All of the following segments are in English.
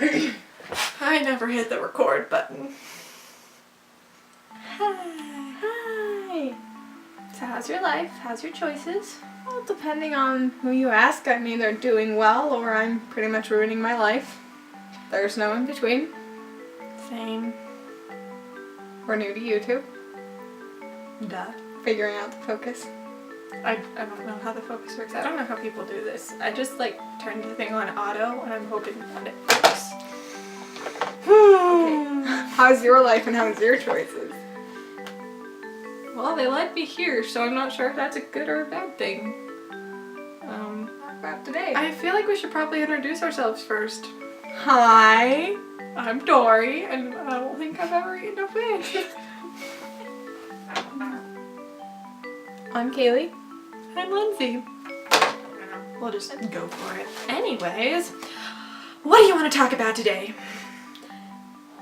I never hit the record button. Hi. So how's your life? How's your choices? Well, depending on who you ask, I'm either doing well or I'm pretty much ruining my life. There's no in between. Same. We're new to YouTube. Duh. Figuring out the focus. I don't know how the focus works. I don't know how people do this. I just like turn the thing on auto and I'm hoping that it works. Okay. How's your life and how's your choices? Well, they let me here, so I'm not sure if that's a good or a bad thing. Talk about today. I feel like we should probably introduce ourselves first. Hi. I'm Dory, and I don't think I've ever eaten a fish. I'm Cailee. I'm Lindsee. We'll just go for it. Anyways, what do you want to talk about today?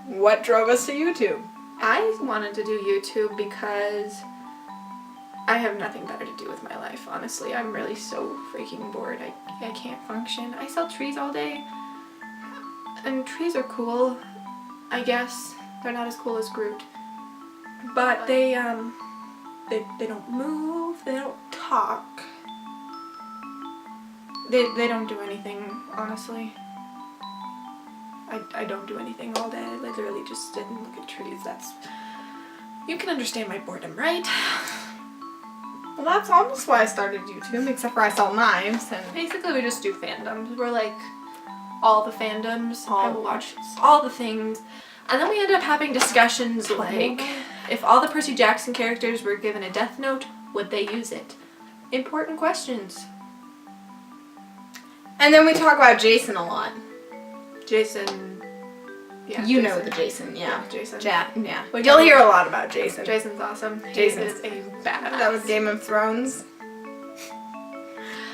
What drove us to YouTube? I wanted to do YouTube because I have nothing better to do with my life, honestly. I'm really so freaking bored. I can't function. I sell trees all day, and trees are cool, I guess. They're not as cool as Groot. But they don't move, they don't talk. They don't do anything, honestly. I don't do anything all day. I literally just sit and look at trees. You can understand my boredom, right? Well, that's almost why I started YouTube, except for I sell knives and... Basically, we just do fandoms. We're like all the fandoms. All I will watch all the things. And then we end up having discussions like, if all the Percy Jackson characters were given a death note, would they use it? Important questions. And then we talk about Jason a lot. Jason. Yeah, You Jason. know the Jason, yeah. Jason. Yeah. Wait, You'll no. hear a lot about Jason. Jason's awesome. Jason's- He is a badass. That was Game of Thrones.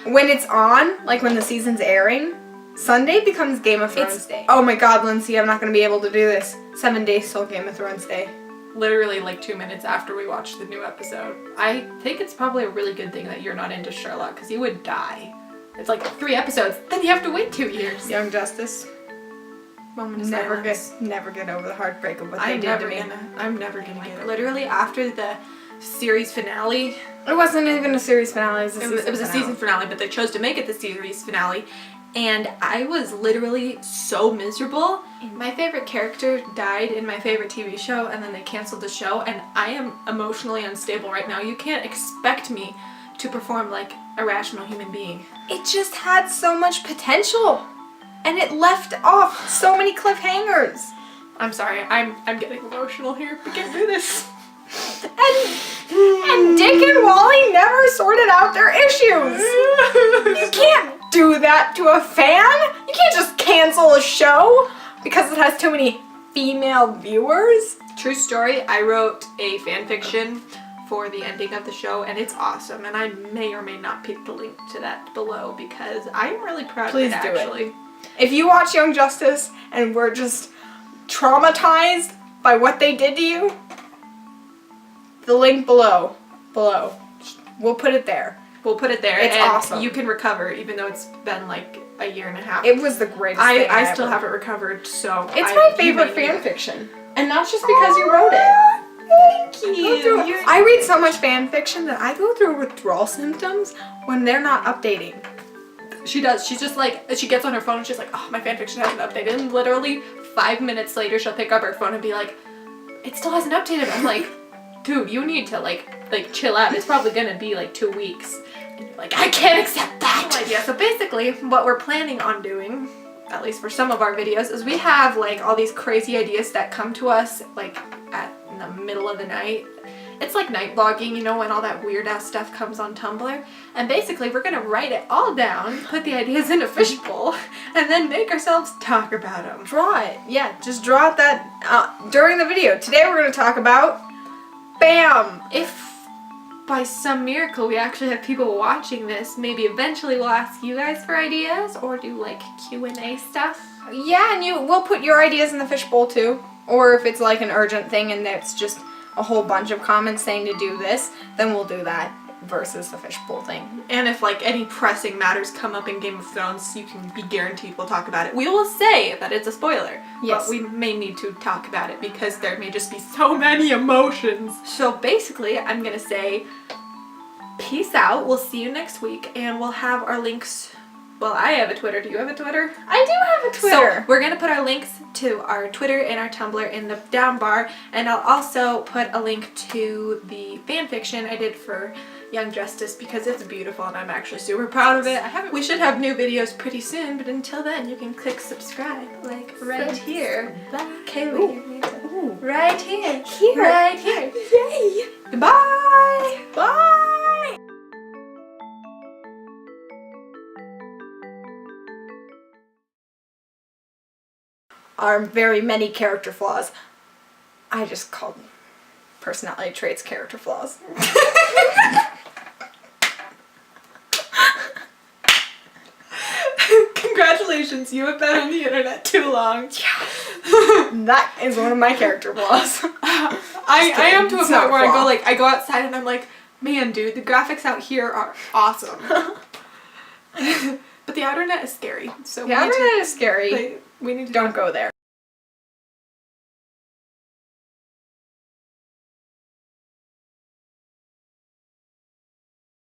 When it's on, like when the season's airing, Sunday becomes Game of Thrones Day. Oh my god, Lindsee, I'm not going to be able to do this. 7 days till Game of Thrones Day. Literally like 2 minutes after we watched the new episode. I think it's probably a really good thing that you're not into Sherlock, because you would die. It's like 3 episodes, then you have to wait 2 years. Young Justice. Moment of Never silence. get over the heartbreak of what they I'm did never to me. I'm never gonna get it. Literally after the series finale. It wasn't even a series finale. It was a season finale, but they chose to make it the series finale. And I was literally so miserable. My favorite character died in my favorite TV show, and then they canceled the show, and I am emotionally unstable right now. You can't expect me to perform like a rational human being. It just had so much potential. And it left off so many cliffhangers. I'm sorry, I'm getting emotional here. We can't do this. And Dick and Wally never sorted out their issues. You can't do that to a fan. You can't just cancel a show because it has too many female viewers. True story, I wrote a fan fiction for the ending of the show, and it's awesome, and I may or may not put the link to that below because I'm really proud Please of it, do it. actually. If you watch Young Justice and were just traumatized by what they did to you, the link below. We'll put it there. We'll put it there. It's and awesome. You can recover, even though it's been like a year and a half. It was the greatest thing I still ever. haven't recovered, so It's my favorite fan fiction. And not just because you wrote it. Thank I read so much fan fiction that I go through withdrawal symptoms when they're not updating. She does. She's just like, she gets on her phone and she's like, oh, my fan fiction hasn't updated. And literally 5 minutes later, she'll pick up her phone and be like, it still hasn't updated. I'm like, dude, you need to like chill out. It's probably gonna be like 2 weeks. And you're like, I can't accept that. Yeah, so basically what we're planning on doing, at least for some of our videos, is we have like all these crazy ideas that come to us like in the middle of the night. It's like night blogging, you know, when all that weird ass stuff comes on Tumblr. And basically we're gonna write it all down, put the ideas in a fishbowl, and then make ourselves talk about them. Draw it. Yeah, just draw it that during the video. Today we're going to talk about BAM! If by some miracle we actually have people watching this, maybe eventually we'll ask you guys for ideas or do like Q&A stuff. Yeah, and we'll put your ideas in the fishbowl too. Or if it's like an urgent thing and it's just a whole bunch of comments saying to do this, then we'll do that. versus the fishbowl thing. And if like any pressing matters come up in Game of Thrones, you can be guaranteed we'll talk about it. We will say that it's a spoiler, Yes. but we may need to talk about it because there may just be so many emotions. So basically, I'm gonna say peace out. We'll see you next week, and we'll have our links. Well, I have a Twitter. Do you have a Twitter? I do have a Twitter. So we're going to put our links to our Twitter and our Tumblr in the down bar, and I'll also put a link to the fan fiction I did for Young Justice because it's beautiful and I'm actually super proud of it. We should have new videos pretty soon, but until then you can click subscribe, like right here. Cailee, you need to. Ooh. Right here. Here. Right here. Yay! Goodbye. Bye! Are very many character flaws. I just called personality traits character flaws. Congratulations, you have been on the internet too long. That is one of my character flaws. I am to a It's not point where flaw. I go outside and I'm like, man, dude, the graphics out here are awesome. But the internet is scary. So The internet is scary. we need to Don't go there.